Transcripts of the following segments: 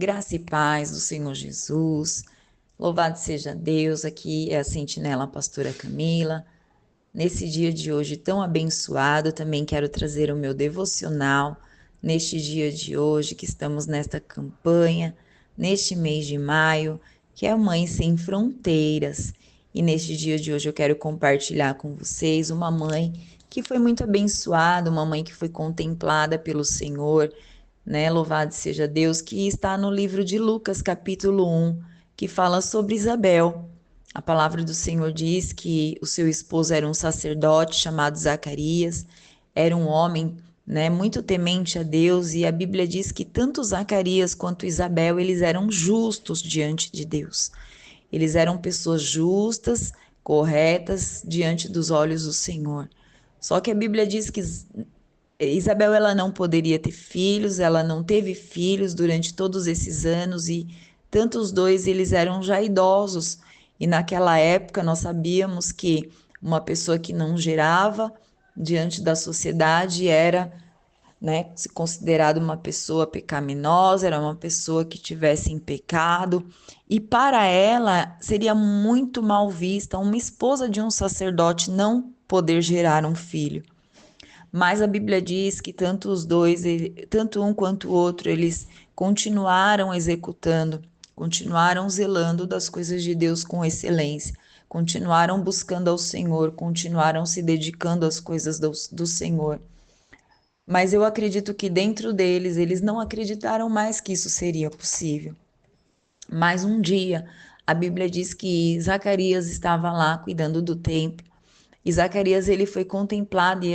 Graça e paz do Senhor Jesus. Louvado seja Deus, aqui é a Sentinela Pastora Camila. Nesse dia de hoje tão abençoado, também quero trazer o meu devocional neste dia de hoje, que estamos nesta campanha, neste mês de maio, que é a Mãe Sem Fronteiras. E neste dia de hoje eu quero compartilhar com vocês uma mãe que foi muito abençoada, uma mãe que foi contemplada pelo Senhor, né? Louvado seja Deus, que está no livro de Lucas, capítulo 1, que fala sobre Isabel. A palavra do Senhor diz que o seu esposo era um sacerdote chamado Zacarias, era um homem, né, muito temente a Deus, e a Bíblia diz que tanto Zacarias quanto Isabel, eles eram justos diante de Deus. Eles eram pessoas justas, corretas diante dos olhos do Senhor. Só que a Bíblia diz que Isabel, ela não poderia ter filhos, ela não teve filhos durante todos esses anos, e tanto os dois eles eram já idosos, e naquela época nós sabíamos que uma pessoa que não gerava diante da sociedade era, né, se considerada uma pessoa pecaminosa, era uma pessoa que tivesse em pecado, e para ela seria muito mal vista uma esposa de um sacerdote não poder gerar um filho. Mas a Bíblia diz que tanto os dois, tanto um quanto o outro, eles continuaram executando, continuaram zelando das coisas de Deus com excelência, continuaram buscando ao Senhor, continuaram se dedicando às coisas do Senhor. Mas eu acredito que dentro deles, eles não acreditaram mais que isso seria possível. Mas um dia, a Bíblia diz que Zacarias estava lá cuidando do templo, e Zacarias ele foi contemplado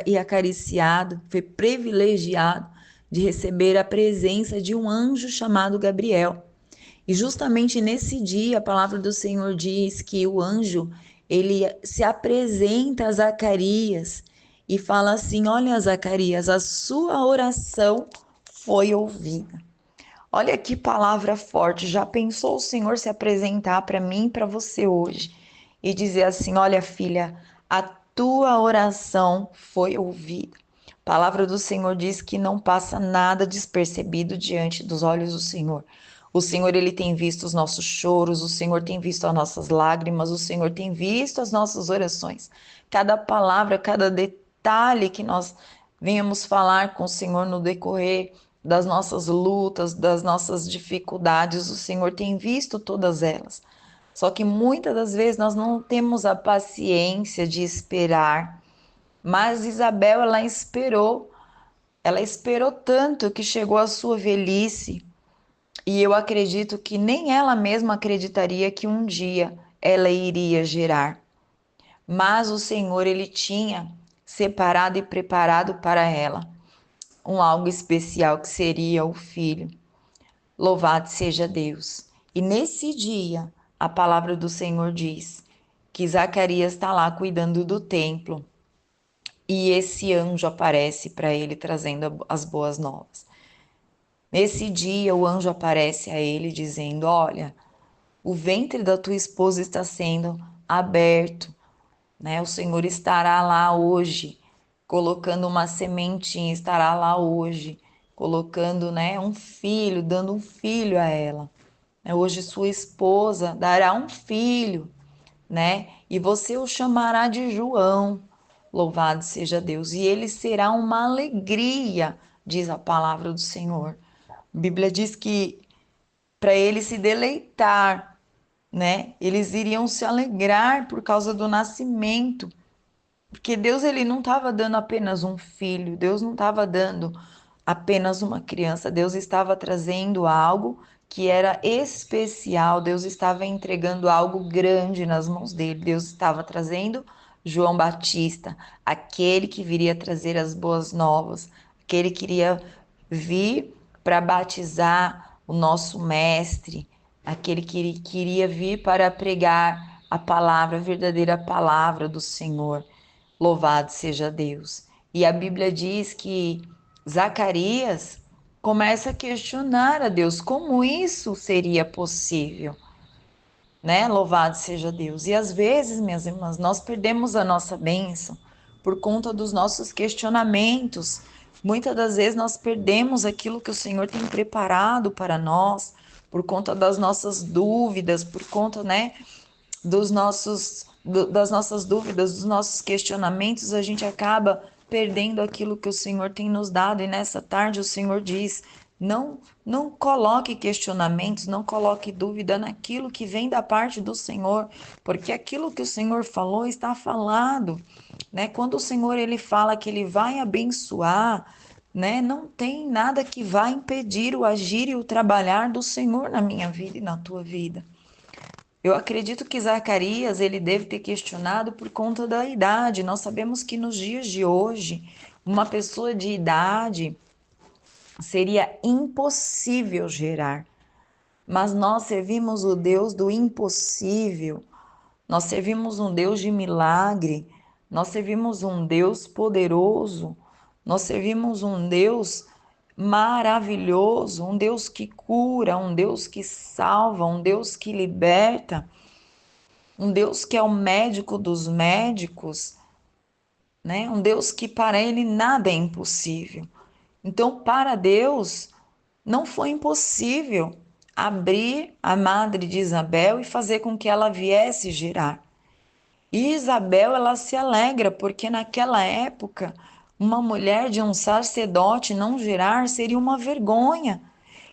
e acariciado, foi privilegiado de receber a presença de um anjo chamado Gabriel. E justamente nesse dia, a palavra do Senhor diz que o anjo ele se apresenta a Zacarias e fala assim: Olha, Zacarias, a sua oração foi ouvida. Olha que palavra forte. Já pensou o Senhor se apresentar para mim e para você hoje e dizer assim: Olha, filha, a tua oração foi ouvida. A palavra do Senhor diz que não passa nada despercebido diante dos olhos do Senhor. O Senhor, ele tem visto os nossos choros, o Senhor tem visto as nossas lágrimas, o Senhor tem visto as nossas orações. Cada palavra, cada detalhe que nós venhamos falar com o Senhor no decorrer das nossas lutas, das nossas dificuldades, o Senhor tem visto todas elas. Só que muitas das vezes nós não temos a paciência de esperar. Mas Isabel, ela esperou tanto que chegou a sua velhice, e eu acredito que nem ela mesma acreditaria que um dia ela iria gerar. Mas o Senhor, ele tinha separado e preparado para ela um algo especial que seria o filho. Louvado seja Deus. E nesse dia, a palavra do Senhor diz que Zacarias está lá cuidando do templo e esse anjo aparece para ele trazendo as boas novas. Nesse dia, o anjo aparece a ele dizendo: Olha, o ventre da tua esposa está sendo aberto, né? O Senhor estará lá hoje, colocando uma sementinha, estará lá hoje, colocando, né, um filho, dando um filho a ela. Hoje sua esposa dará um filho, né? E você o chamará de João. Louvado seja Deus. E ele será uma alegria, diz a palavra do Senhor. A Bíblia diz que para ele se deleitar, né? Eles iriam se alegrar por causa do nascimento, porque Deus ele não estava dando apenas um filho, Deus não estava dando apenas uma criança, Deus estava trazendo algo que era especial, Deus estava entregando algo grande nas mãos dele, Deus estava trazendo João Batista, aquele que viria trazer as boas novas, aquele que iria vir para batizar o nosso mestre, aquele que queria vir para pregar a palavra, a verdadeira palavra do Senhor. Louvado seja Deus. E a Bíblia diz que Zacarias começa a questionar a Deus como isso seria possível, né? Louvado seja Deus. E às vezes, minhas irmãs, nós perdemos a nossa bênção por conta dos nossos questionamentos, Muitas das vezes nós perdemos aquilo que o Senhor tem preparado para nós por conta das nossas dúvidas, por conta, né, das nossas dúvidas, dos nossos questionamentos, a gente acaba perdendo aquilo que o Senhor tem nos dado. E nessa tarde o Senhor diz: não coloque questionamentos, não coloque dúvida naquilo que vem da parte do Senhor, porque aquilo que o Senhor falou está falado, né? Quando o Senhor ele fala que ele vai abençoar, né? Não tem nada que vá impedir o agir e o trabalhar do Senhor na minha vida e na tua vida. Eu acredito que Zacarias ele deve ter questionado por conta da idade. Nós sabemos que nos dias de hoje, uma pessoa de idade seria impossível gerar. Mas nós servimos o Deus do impossível. Nós servimos um Deus de milagre. Nós servimos um Deus poderoso. Nós servimos um Deus maravilhoso, um Deus que cura, um Deus que salva, um Deus que liberta, um Deus que é o médico dos médicos, né? Um Deus que para ele nada é impossível. Então, para Deus, não foi impossível abrir a madre de Isabel e fazer com que ela viesse gerar. E Isabel, ela se alegra, porque naquela época, uma mulher de um sacerdote não gerar seria uma vergonha.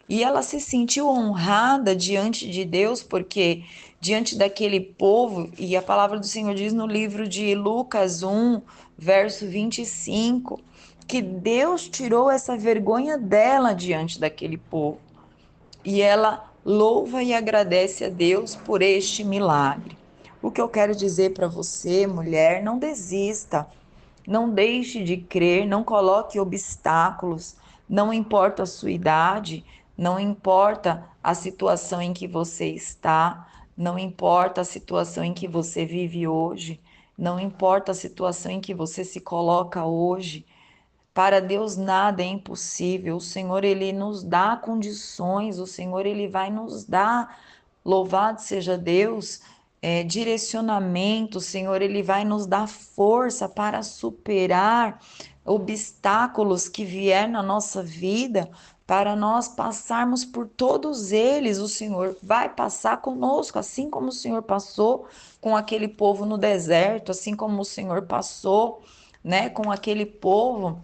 E ela se sentiu honrada diante de Deus, porque diante daquele povo, e a palavra do Senhor diz no livro de Lucas 1, verso 25, que Deus tirou essa vergonha dela diante daquele povo. E ela louva e agradece a Deus por este milagre. O que eu quero dizer para você, mulher, não desista. Não deixe de crer, não coloque obstáculos, não importa a sua idade, não importa a situação em que você está, não importa a situação em que você vive hoje, não importa a situação em que você se coloca hoje. Para Deus nada é impossível. O Senhor ele nos dá condições, o Senhor ele vai nos dar, louvado seja Deus, direcionamento. O Senhor ele vai nos dar força para superar obstáculos que vier na nossa vida, para nós passarmos por todos eles. O Senhor vai passar conosco, assim como o Senhor passou com aquele povo no deserto, assim como o Senhor passou, né, com aquele povo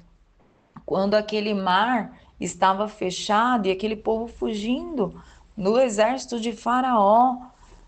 quando aquele mar estava fechado e aquele povo fugindo no exército de Faraó.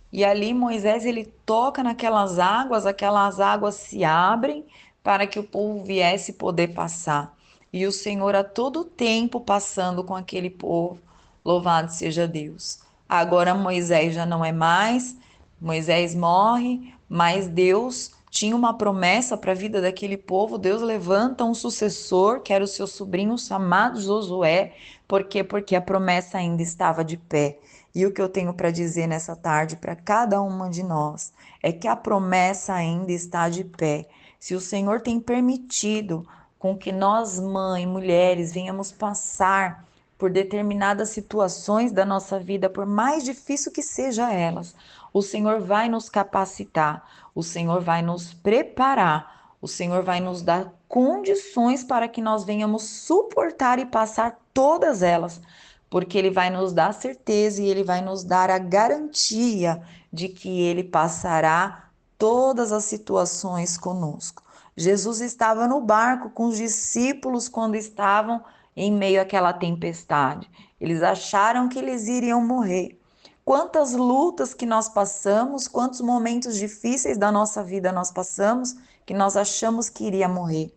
E ali Moisés ele toca naquelas aquelas águas se abrem para que o povo viesse poder passar. E o Senhor a todo tempo passando com aquele povo. Louvado seja Deus. Agora Moisés já não é mais, Moisés morre, mas Deus tinha uma promessa para a vida daquele povo. Deus levanta um sucessor, que era o seu sobrinho chamado Josué. Por quê? Porque a promessa ainda estava de pé. E o que eu tenho para dizer nessa tarde para cada uma de nós é que a promessa ainda está de pé. Se o Senhor tem permitido com que nós, mães, mulheres, venhamos passar por determinadas situações da nossa vida, por mais difícil que seja elas, o Senhor vai nos capacitar, o Senhor vai nos preparar, o Senhor vai nos dar condições para que nós venhamos suportar e passar todas elas, porque Ele vai nos dar certeza e Ele vai nos dar a garantia de que Ele passará todas as situações conosco. Jesus estava no barco com os discípulos quando estavam em meio àquela tempestade. Eles acharam que eles iriam morrer. Quantas lutas que nós passamos, quantos momentos difíceis da nossa vida nós passamos, que nós achamos que iria morrer.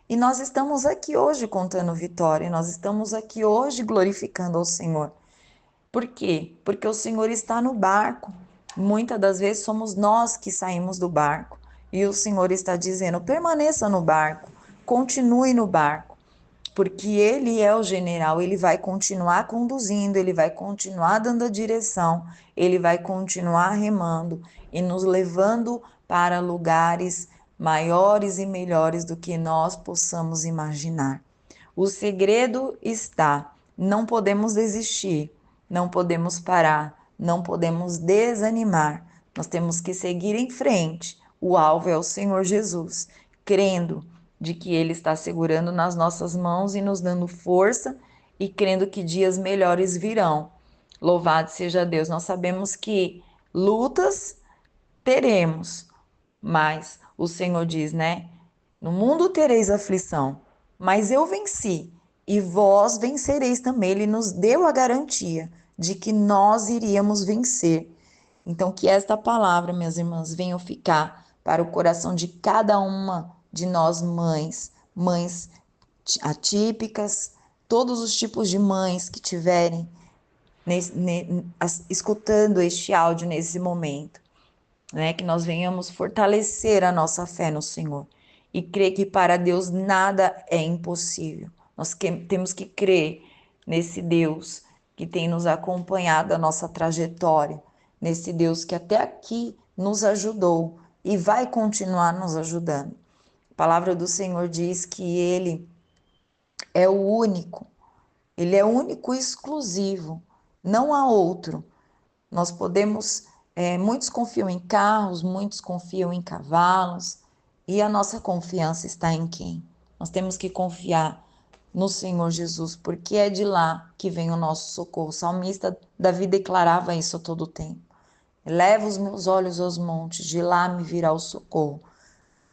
E nós estamos aqui hoje contando vitória, nós estamos aqui hoje glorificando ao Senhor. Por quê? Porque o Senhor está no barco. Muitas das vezes somos nós que saímos do barco. E o Senhor está dizendo: permaneça no barco, continue no barco, porque Ele é o general, Ele vai continuar conduzindo, Ele vai continuar dando a direção, Ele vai continuar remando e nos levando para lugares maiores e melhores do que nós possamos imaginar. O segredo está: não podemos desistir, não podemos parar, não podemos desanimar. Nós temos que seguir em frente. O alvo é o Senhor Jesus, crendo de que Ele está segurando nas nossas mãos e nos dando força e crendo que dias melhores virão. Louvado seja Deus. Nós sabemos que lutas teremos, mas o Senhor diz, né? No mundo tereis aflição, mas eu venci e vós vencereis também. Ele nos deu a garantia de que nós iríamos vencer. Então, que esta palavra, minhas irmãs, venha ficar para o coração de cada uma de nós mães, mães atípicas, todos os tipos de mães que tiverem escutando este áudio nesse momento, né? Que nós venhamos fortalecer a nossa fé no Senhor e crer que para Deus nada é impossível. Nós temos que crer nesse Deus que tem nos acompanhado a nossa trajetória, nesse Deus que até aqui nos ajudou e vai continuar nos ajudando. A palavra do Senhor diz que Ele é o único, Ele é único e exclusivo, não há outro. Nós podemos, muitos confiam em carros, muitos confiam em cavalos, e a nossa confiança está em quem? Nós temos que confiar no Senhor Jesus, porque é de lá que vem o nosso socorro. O salmista Davi declarava isso a todo tempo. Eleva os meus olhos aos montes, de lá me virá o socorro.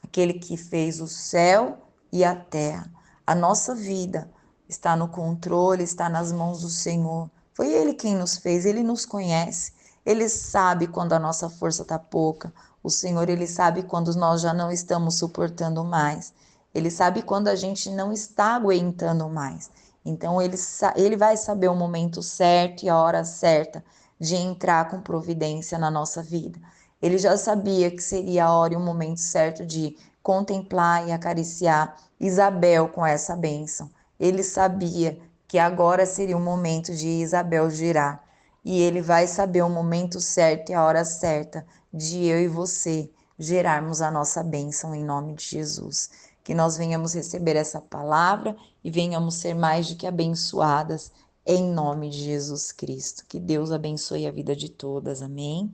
Aquele que fez o céu e a terra. A nossa vida está no controle, está nas mãos do Senhor. Foi Ele quem nos fez, Ele nos conhece. Ele sabe quando a nossa força está pouca. O Senhor, Ele sabe quando nós já não estamos suportando mais. Ele sabe quando a gente não está aguentando mais. Então, ele vai saber o momento certo e a hora certa de entrar com providência na nossa vida. Ele já sabia que seria a hora e o momento certo de contemplar e acariciar Isabel com essa bênção. Ele sabia que agora seria o momento de Isabel girar. E ele vai saber o momento certo e a hora certa de eu e você gerarmos a nossa bênção em nome de Jesus. Que nós venhamos receber essa palavra e venhamos ser mais do que abençoadas em nome de Jesus Cristo. Que Deus abençoe a vida de todas. Amém?